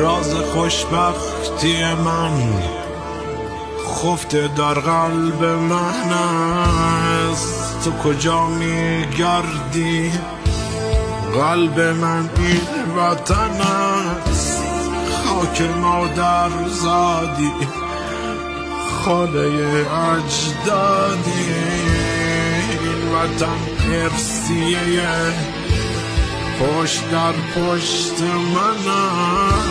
راز خوشبختی من خفته در قلب من است. تو کجا میگردی؟ قلب من این وطن است. خاک مادر زادی، خانه اجدادی. این وطن ارثیه پشت در پشت من است.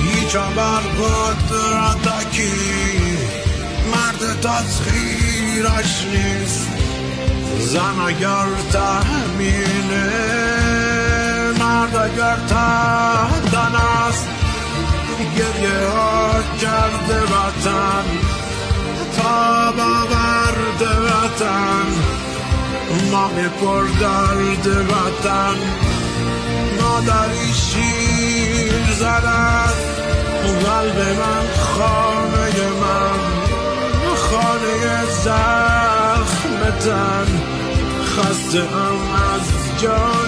هیچ بر قدرتکی مرد تسخیرش نیست. زن اگر تحمیله، مرد اگر تحتن است. گریه ها کرده وطن تا باورد وطن. ماه پر درد وطن مادری شیر زدن. قلب من خانه من، خانه زخم تن. خسته ام از جان